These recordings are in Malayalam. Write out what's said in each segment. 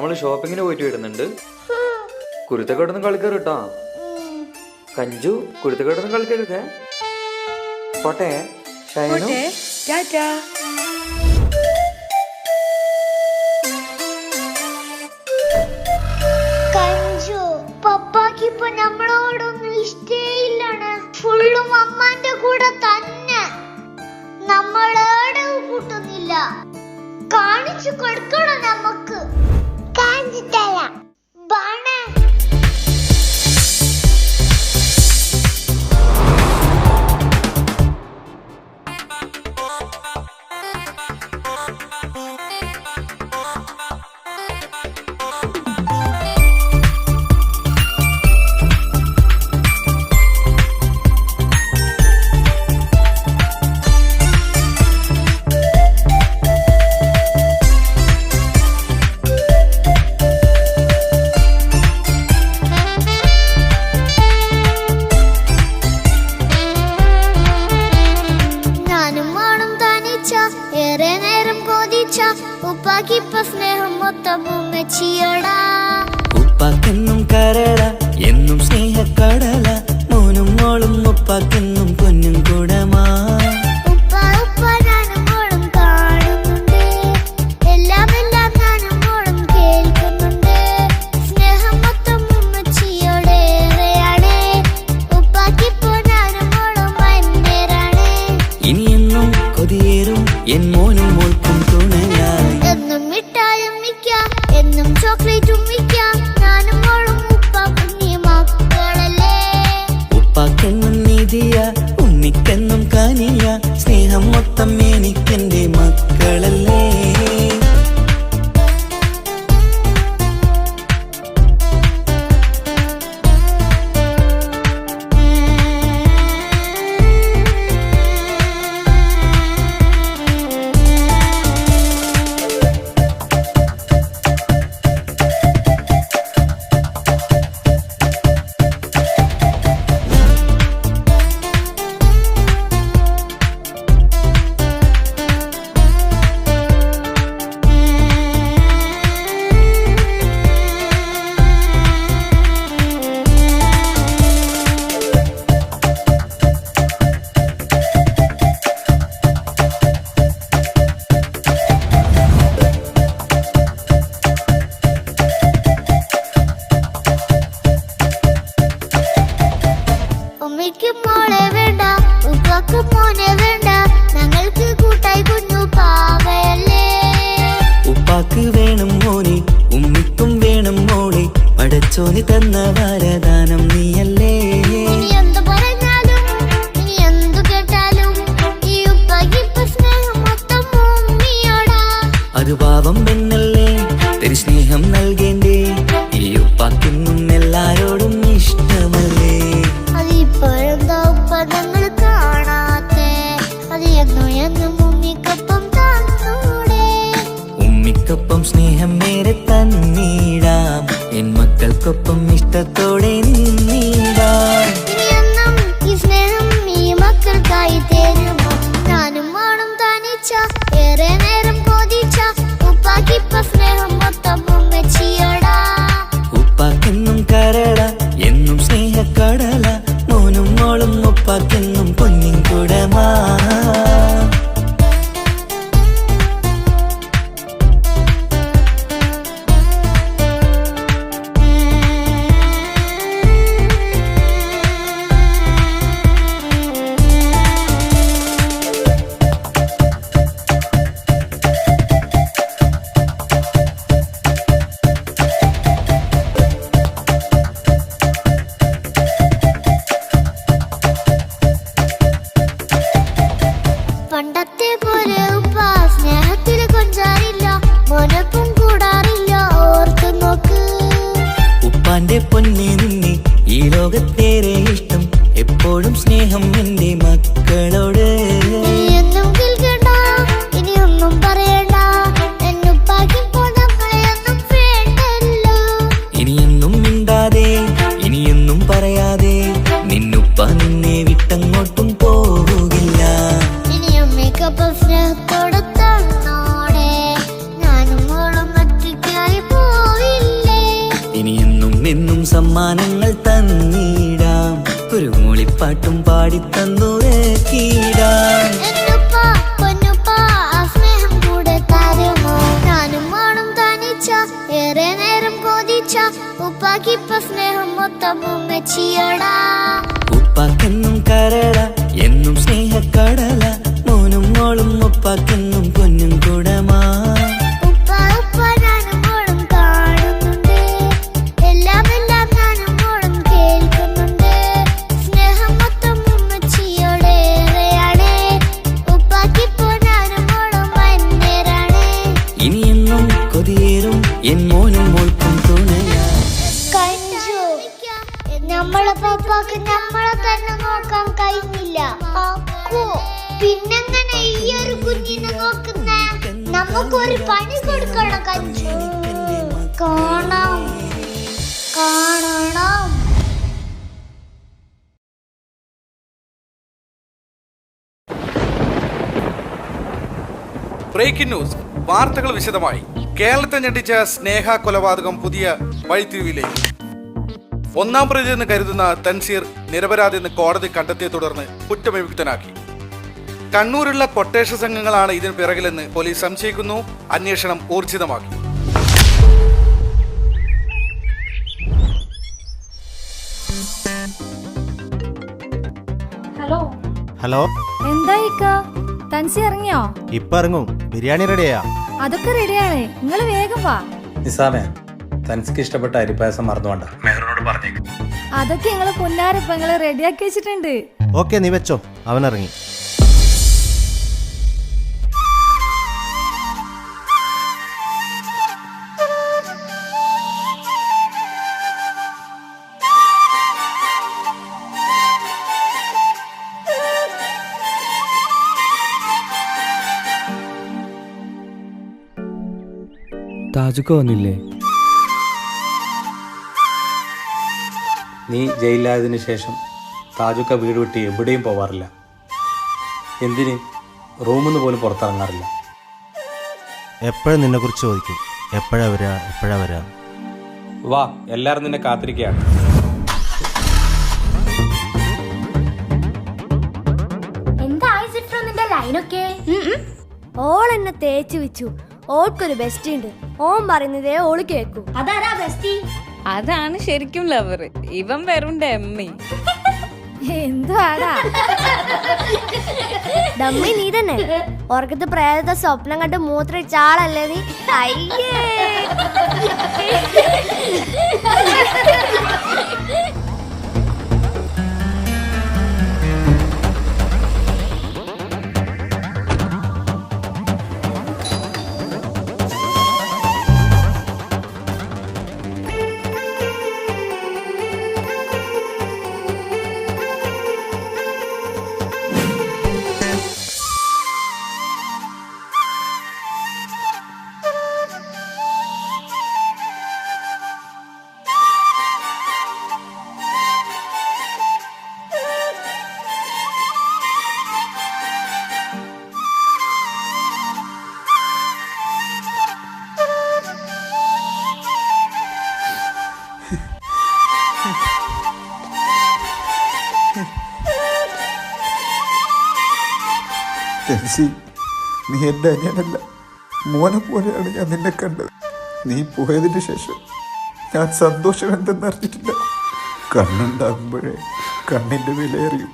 നമ്മള് ഷോപ്പിങ്ങിന് പോയിട്ട് വരുന്നുണ്ട്. കുരുത്തക്കേടൊന്നും കളിക്കരുത് കേട്ടോ. കഞ്ചു കുരുത്തക്കേടൊന്നും കളിക്കരുതേ. പോട്ടെ ഷൈനു. കഞ്ചു പപ്പാക്ക് ഇപ്പൊ നമ്മളോടൊന്നും ഇഷ്ടേയില്ലാണ്. ഫുള്ളും അമ്മാന്റെ കൂടെ തന്നെ. നമ്മളേടെ കൂട്ടുന്നില്ല. കാണിച്ചു കൊടുക്കണം നമുക്ക്. കാണിച്ചു തരാം. ബാണേ ഉപ്പാക്കിപ്പ സ്നേഹം മൊത്തം ഉമ്മച്ചിയോടാ. ഉപ്പാക്കെന്നും കരട എന്നും സ്നേഹക്കടല. മോനും മോളും ഉപ്പാക്കെന്നും പൊന്നും കൂടമാ. ഉപ്പ ഉപ്പ ഞാനും മോളും കാണുന്നുണ്ട്. എല്ലാം എല്ലാം ഞാനും മോളും കേൾക്കുന്നുണ്ട്. സ്നേഹം മൊത്തം ഉമ്മച്ചിയോടേറെയാണ്. ഉപ്പാക്കിപ്പോ ഞാനും മോളും വന്നേരാണ്. ഇനിയെന്നും കൊതിയേറും എൻ മോനും മോൾക്കും തുണയായി. എന്നും മിഠായും മിക്കാം, എന്നും ചോക്ലേറ്റും മിക്കാം. ഞാനും മോളും ഉപ്പ കുഞ്ഞി മക്കളല്ലേ. ഉപ്പാക്കെന്നും നീതിയ ഉണ്ണിക്കെന്നും കാനിയ. സ്നേഹം മൊത്തം എനിക്കെന്റെ മക്കളല്ലേ. ഉമ്മയ്ക്ക് മോളെ വേണ്ട, ഉപ്പാക്ക് മോനെ വേണ്ട. ഞങ്ങൾക്ക് കൂട്ടായി കുഞ്ഞു പാവയല്ലേ. ഉപ്പാക്ക് വേണം മോനെ, ഉമ്മിക്കും വേണം മോളെ. പടച്ചോന് തന്ന വരദാനം നീയല്ലേ. ഇനി എന്ത് പറഞ്ഞാലും ഇനി എന്തു കേട്ടാലും ഈ ഉപ്പാക്കിപ്പ സ്നേഹം മൊത്തം ഉമ്മിയോടാ. അത് പാവം പെണ്ണല്ലേ, തരി സ്നേഹം നൽകേണ്ടേ. ഈ ഉപ്പാക്കെന്നും എല്ലാരോടും ഇഷ്ടമല്ലേ. അതിപ്പോഴെന്താ ഉപ്പ ഞങ്ങൾ കാണാത്തെ. അത് എന്നും എന്നും ഉമ്മിക്കൊപ്പം തന്നൂടെ. ഉമ്മിക്കൊപ്പം സ്നേഹം നേരെ തന്നീടാം. എൻ മക്കൾക്കൊപ്പം ഇഷ്ടത്തോടെ നിന്നീടാം. ഇനി എന്നും ഈ സ്നേഹം ഈ മക്കൾക്കായി തരുമോ. ഞാനും മോളും തനിച്ച ഏറെ നേരം കൊതിച്ച. ഉപ്പാക്കിപ്പ സ്നേഹം മൊത്തം ഉമ്മച്ചിയോടാ. ഉപ്പാക്കെന്നും കരട എന്നും സ്നേഹക്കടല. മോനും മോളും ഉപ്പാക്കെന്നും പൊന്നിൻ കൂടമാ. പണ്ടത്തെ പോലെ ഉപ്പ സ്നേഹത്തിൽ കൊഞ്ചാറില്ല. മോനൊപ്പം കൂടാറില്ല. ഓർത്തു നോക്ക്. ഉപ്പാന്റെ പൊന്നെ നിന്നെ ഈ ലോകത്തേറെ ഇഷ്ടം. എപ്പോഴും സ്നേഹം എന്റെ മക്കളോട്. എന്നും കേൾക്കണ്ട, ഇനി ഒന്നും പറയണ്ട. എന്നുപ്പാക്കിപ്പോ നമ്മളെയൊന്നും വേണ്ടല്ലോ. ഇനിയൊന്നും മിണ്ടാതെ ഇനിയൊന്നും പറയാതെ നിന്നുപ്പ നിന്നെ വിട്ടങ്ങോട്ടും പോകില്ല. ഇനി അമ്മയ്ക്കൊപ്പം സ്നേഹത്തോടെ തന്നോടെ. ഞാനും മോളും ഒറ്റയ്ക്കായി പോയി. എന്നും എന്നും സമ്മാനങ്ങൾ തന്നിടാം, ഒരു മൂളിപ്പാട്ടും പാടിത്തന്നു കീടാം. എന്നുപ്പാ പൊന്നുപ്പാ ആ സ്നേഹം കൂടെ തരുമോ? ഞാനും മോളും തനിച്ച ഏറെ നേരം കൊതിച്ച ഉപ്പാക്കിപ്പ സ്നേഹം മൊത്തം ഉമ്മച്ചിയടാ. ഉപ്പാക്കെന്നും കരള എന്നും സ്നേഹക്കടല, മോനും മോളും ഉപ്പാക്കെന്നും പൊന്നും കുടമാ. ഉപ്പ ഉപ്പ ഞാനും മോളും കാണുന്നുണ്ട്, എല്ലാം എല്ലാം ഞാനും മോളും കേൾക്കുന്നുണ്ട്. സ്നേഹം മൊത്തം ഉമ്മച്ചിയോടേറെയാണ്, ഉപ്പാക്കിപ്പോ ഞാനും മോളും വന്നേരാണ്. ഇനിയെന്നും കൊതിയേറും എൻ മോനും മോൾക്കും തുണയാ. നമ്മളെ പാപ്പാക്ക് നമ്മളെ തന്നെ നോക്കാൻ കഴിഞ്ഞില്ല. പിന്നെങ്ങനെ ഈ ഒരു കുഞ്ഞിനെ നോക്കുന്നേ? നമുക്കൊരു പണി കൊടുക്കണം കഞ്ചു. കാണാം കാണണം. Breaking news. വാർത്തകൾ വിശദമായി. കേരളത്തെ ഞെട്ടിച്ച സ്നേഹ കൊലപാതകം പുതിയ വഴിത്തിരിവിലേക്ക്. 1-ാം പ്രതി എന്ന് കരുതുന്ന തൻസീർ നിരപരാധിയെന്ന് കോടതി കണ്ടെത്തിയെ തുടർന്ന് കുറ്റവിമുക്തനാക്കി. കണ്ണൂരുള്ള കൊട്ടേഷൻ സംഘങ്ങളാണ് ഇതിന് പിറകിലെന്ന് പോലീസ് സംശയിക്കുന്നു. അന്വേഷണം ഊർജിതമാക്കി. ഹലോ എന്തായിക്ക തൻസി ഇറങ്ങിയോ? ഇപ്പൊ ഇറങ്ങും. ബിരിയാണി റെഡിയാ? അതൊക്കെ റെഡിയാണ്, നിങ്ങൾ വേഗം വാ. നിസാമേ, തനിക്ക് ഇഷ്ടപ്പെട്ട അരിപ്പായസം മറന്നുകൊണ്ട മെഹറിനോട് പറഞ്ഞേക്ക്. അതൊക്കെ നിങ്ങള് പൊന്നാരപ്പ നിങ്ങള് റെഡിയാക്കി വെച്ചിട്ടുണ്ട്. ഓക്കെ, നീ വെച്ചോ. അവൻ ഇറങ്ങി. താജുക്ക വന്നില്ലേ? നീ ജയിലിലായതിനു ശേഷം താജുക്ക വീട് വിട്ട് എവിടെയും പോവാറില്ല. എന്തിന് റൂമിൽ നിന്ന് പോലും പുറത്തിറങ്ങാറില്ല. എപ്പോഴും നിന്നെ കുറിച്ച് ചോദിക്കും. എപ്പോഴാ വരാ? വാ, എല്ലാവരും നിന്നെ കാത്തിരിക്കുകയാണ്. എന്തായി സിട്രോ നിന്റെ ലൈനൊക്കെ? ഓൾ എന്നെ തേച്ചു വെച്ചു. ഓൾക്കൊരു ബെസ്റ്റ് ഉണ്ട്, ഓൻ പറയുന്നതേ ഓള് കേക്കൂ. അതാരാ ബെസ്റ്റി? അതാണ് ശരിക്കും ലവർ. ഇവൻ വെറും ഡമ്മി. എന്തുവാടാ ഡമ്മി നീ തന്നെ. ഓർക്കത്ത് പ്രേതത്തെ സ്വപ്നം കണ്ട് മൂത്രയിച്ച ആളല്ലേ നീ? അയ്യേ. തെൻസി, നീ എൻ്റെ അനിയനല്ല, മോനെ പോലെയാണ് ഞാൻ നിന്നെ കണ്ടത്. നീ പോയതിന് ശേഷം ഞാൻ സന്തോഷം എന്തെന്നറിഞ്ഞിട്ടില്ല. കണ്ണുണ്ടാകുമ്പോഴേ കണ്ണിൻ്റെ വിലയറിയും.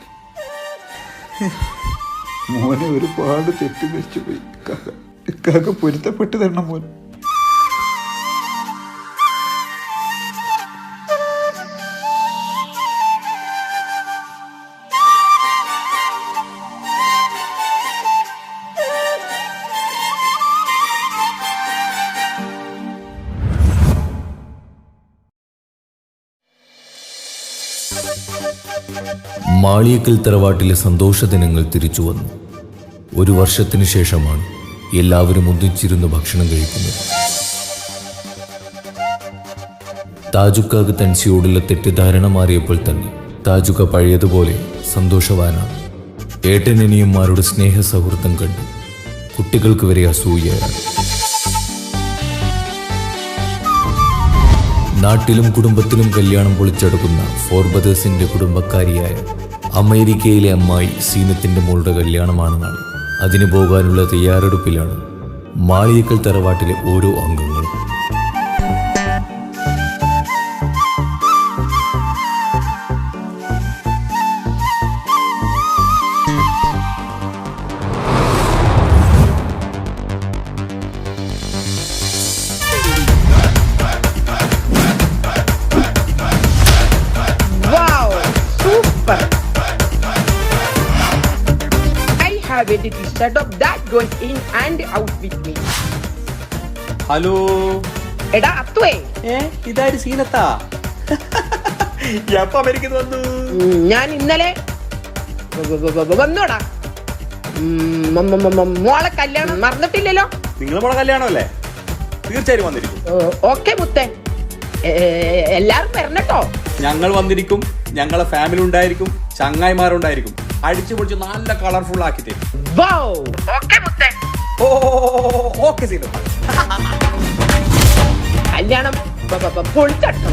മോനെ ഒരുപാട് തെറ്റിദ്ധരിച്ചു പോയി. കാക്ക പൊരുത്തപ്പെട്ട് തരണം മോൻ. മാളിയക്കൽ തറവാട്ടിലെ സന്തോഷ ദിനങ്ങൾ തിരിച്ചു വന്നു. 1 വർഷത്തിനു ശേഷമാണ് എല്ലാവരും ഒന്നിച്ചിരുന്ന് ഭക്ഷണം കഴിക്കുന്നത്. താജുക്കാക്ക് തൻസിയോടുള്ള തെറ്റിദ്ധാരണ മാറിയപ്പോൾ തന്നെ താജുക്ക പഴയതുപോലെ സന്തോഷവാനാണ്. ഏട്ടനനിയന്മാരുടെ സ്നേഹ സൗഹൃദം കണ്ട് കുട്ടികൾക്ക് വരെ അസൂയയാണ്. നാട്ടിലും കുടുംബത്തിലും കല്യാണം പൊളിച്ചെടുക്കുന്ന ഫോർബദേഴ്സിന്റെ കുടുംബക്കാരിയായ അമേരിക്കയിലെ അമ്മായി സീനത്തിന്റെ മോളുടെ കല്യാണമാണ് നാളെ. അതിന് പോകാനുള്ള തയ്യാറെടുപ്പിലാണ് മാളിയേക്കൽ തറവാട്ടിലെ ഓരോ അംഗങ്ങളും. ഹലോ എടാ അത്തുവേ, ഇതാര് സീനത്താ? എപ്പോ അമേരിക്കയിൽ വന്നു? ഞാൻ ഇന്നലെ വന്നോടാ. മോളെ കല്യാണം മറന്നിട്ടില്ലല്ലോ? നിങ്ങളെ മോളെ കല്യാണമല്ലേ? തീർച്ചയായും വന്നിരിക്കും. ഓക്കെ മുത്തേ, എല്ലാരും വരണട്ടോ. ഞങ്ങൾ വന്നിരിക്കും, ഞങ്ങളെ ഫാമിലി ഉണ്ടായിരിക്കും, ചങ്ങായിമാരുണ്ടായിരിക്കും. അടിച്ചു പൊളിച്ച് നല്ല കളർഫുൾ ആക്കി തരും. ഓക്കെ മുത്തേ. ഓക്കെ സീനത്ത. കല്യാണം പൊളിച്ചട്ടോ.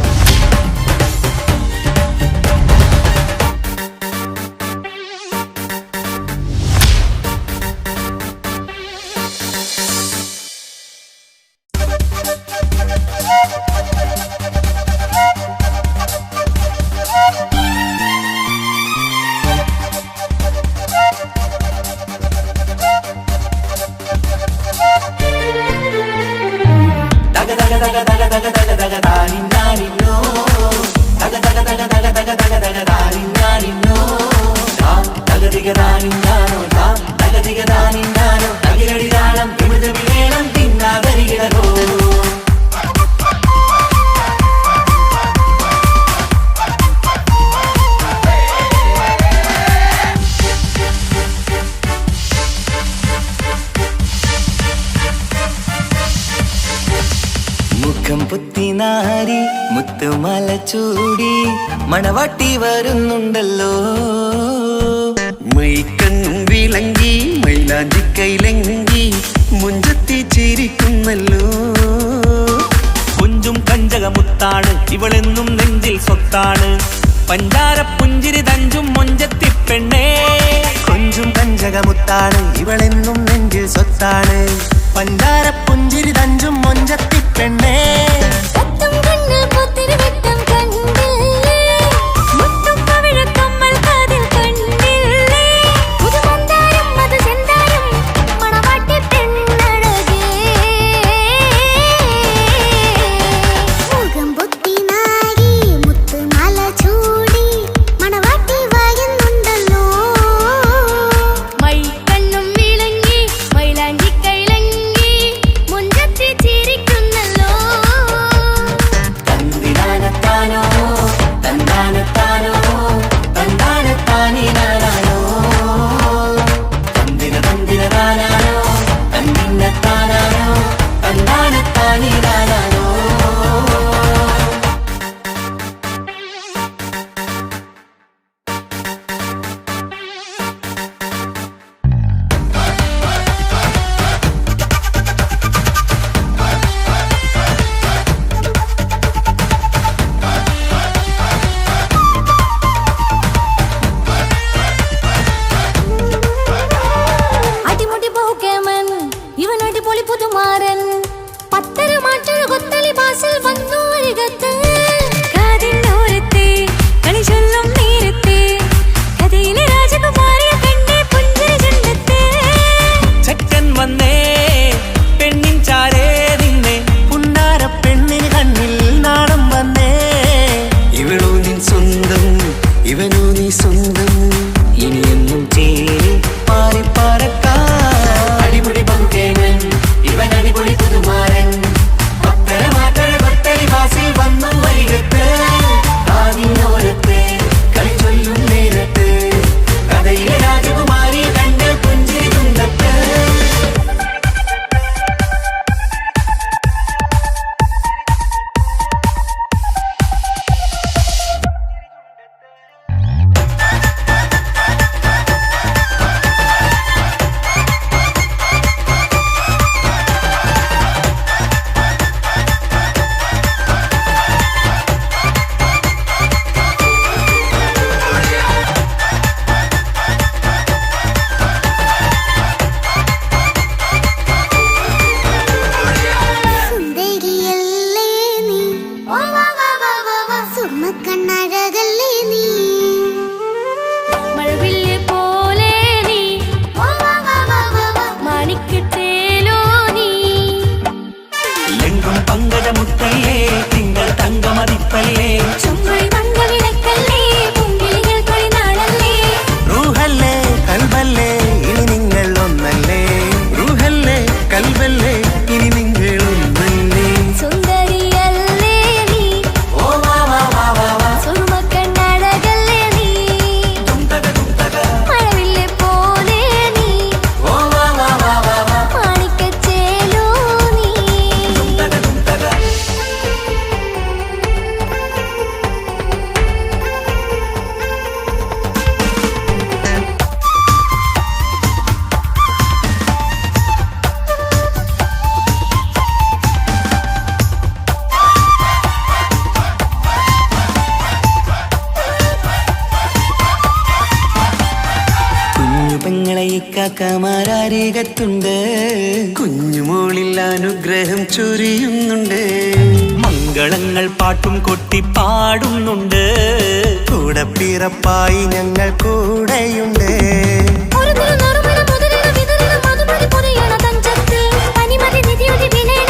മുഖം പുത്തിനാരി മുത്തുമല ചൂടി മണവാട്ടി വരുന്നുണ്ടല്ലോ. മൈക്കണ്ണും വിളങ്ങി മൈലാഞ്ചി കൈലങ്കി മുഞ്ചത്തി ചിരിക്കുന്നല്ലോ. കുഞ്ചും കഞ്ചകമുത്താണ് ഇവളെന്നും നെഞ്ചിൽ സ്വത്താണ്. പഞ്ചാര പുഞ്ചിരി തഞ്ചും മൊഞ്ചത്തി പെണ്ണേ. കുഞ്ചും കഞ്ചകമുത്താണ് ഇവളെന്നും നെഞ്ചിൽ സ്വത്താണ്. പഞ്ചാര പുഞ്ചിരി തഞ്ചും മൊഞ്ചത്തി പെണ്ണേ. താരകത്തുണ്ട്, കുഞ്ഞുമോളിൽ അനുഗ്രഹം ചൊരിയുന്നുണ്ട്. മംഗളങ്ങൾ പാട്ടും കൊട്ടി പാടുന്നുണ്ട്, കൂടെ പിറപ്പായി ഞങ്ങൾ കൂടെയുണ്ട്. ഒരു തിരുനറുമണ മുതിരണ വിതരണ മധുമതി പൊതിയണ തഞ്ചത്തിൽ, പനിമതി നിധിയുതി വിളയണ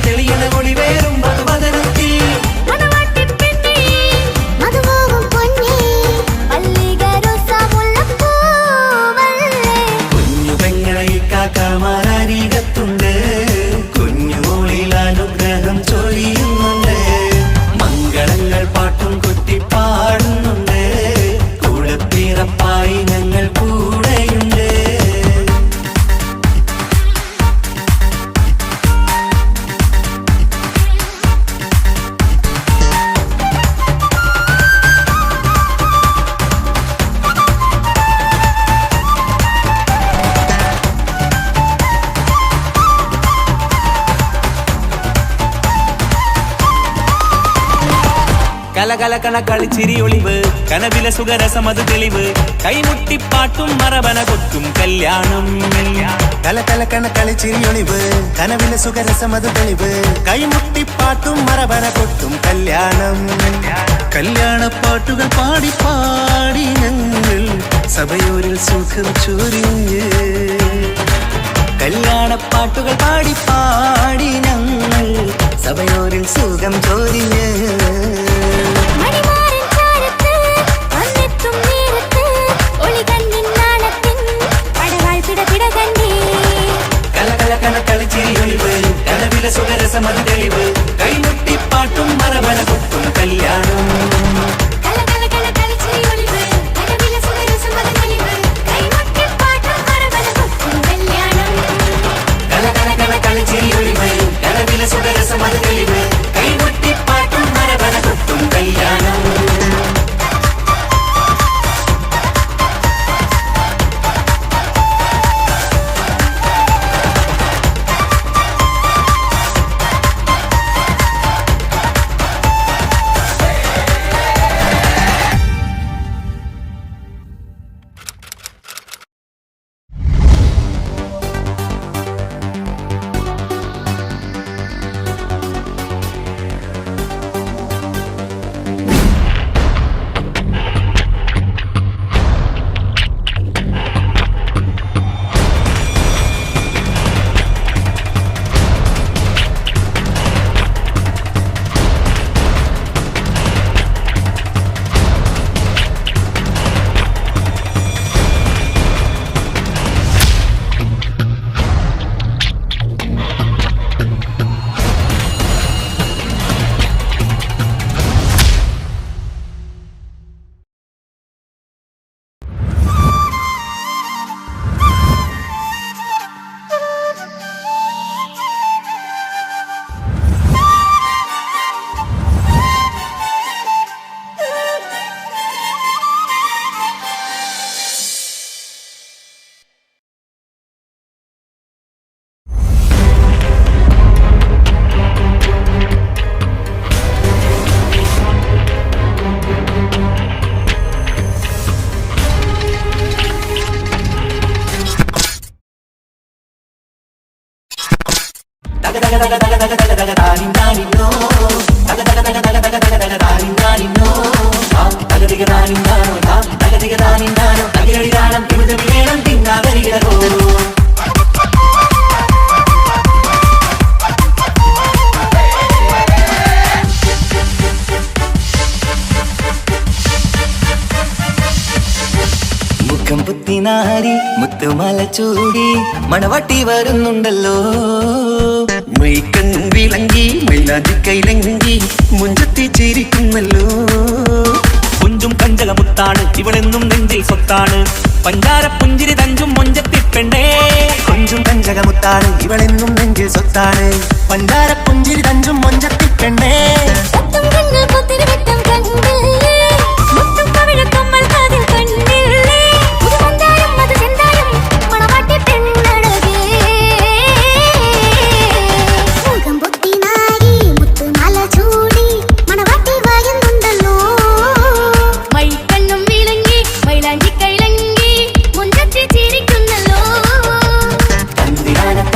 തെളിയണ ഒളിവേറും മധുവദനത്തിൽ. കുഞ്ഞു പെങ്ങളെ കാക്കമാരരികത്തുണ്ട്, കുഞ്ഞുമോളിൽ അനുഗ്രഹം ചൊരിയുന്നുണ്ട്. മംഗളങ്ങൾ പാട്ടും കൊട്ടി പാടുന്നുണ്ട്, കൂടെ പിറപ്പായി ഞങ്ങൾ കൂടെയുണ്ട്. കലകലകണ കളിച്ചിരി ഒളിവ്, കനവില സുഖരസമത് തെളിവ്, കൈമുട്ടിപ്പാട്ടും മറവന കൊത്തും കല്യാണം. കലകലകണ കളിച്ചിരി ഒളിവ്, കനവില സുഖരസമത് തെളിവ്, കൈമുട്ടിപ്പാട്ടും മറവന കൊത്തും കല്യാണം. കല്യാണപ്പാട്ടുകൾ പാടി പാടി ഞങ്ങൾ സഭയോരിൽ സുഖം ചൊരിഞ്ഞ്. കല്യാണപ്പാട്ടുകൾ പാടി പാടി ഞങ്ങൾ സഭയോരിൽ സുഖം ചൊരിഞ്ഞ്. കലകലകണ കളിച്ചിരി ഒളിവ്, കനവില സുഖരസമത് തെളിവ്, കൈമുട്ടിപ്പാട്ടും മറവന കൊത്തും കല്യാണം. കലകലകണ കളിച്ചിരി ഒളിവ്, കനവില സുഖരസമത് തെളിവ്, കൈമുട്ടിപ്പാട്ടും മറവന കൊത്തും കല്യാണം. മുത്തുനാരി മുത്തുമല ചൂടി മണവാട്ടി വരുന്നുണ്ടല്ലോ. മൈക്കൺ വിളങ്ങി മൈലാതി കൈലങ്കി മുഞ്ചത്തി ചിരിക്കുന്നല്ലോ. കുഞ്ചും കഞ്ചകമുത്താണ് ഇവളെന്നും നെഞ്ചിൽ സ്വത്താണ്. പഞ്ചാര പുഞ്ചിരി തഞ്ചും മൊഞ്ചത്തി പെണ്ണേ. കുഞ്ചും കഞ്ചകമുത്താണ് ഇവളെന്നും നെഞ്ചിൽ സ്വത്താണ്. പഞ്ചാര പുഞ്ചിരി തഞ്ചും മൊഞ്ചത്തി പെണ്ണേ. മുഖം പൊത്തി നാരി മുത്തുമാല ചൂടി മണവാട്ടി വരുന്നുണ്ടല്ലോ.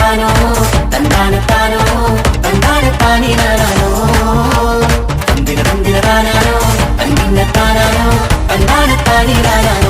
താനോ തന്നാന താനോ തന്നാന താനിനാനോ തന്തിന തന്തിന താനാനോ തന്നിന്ന താനാനോ തന്നാന താനിനാനോ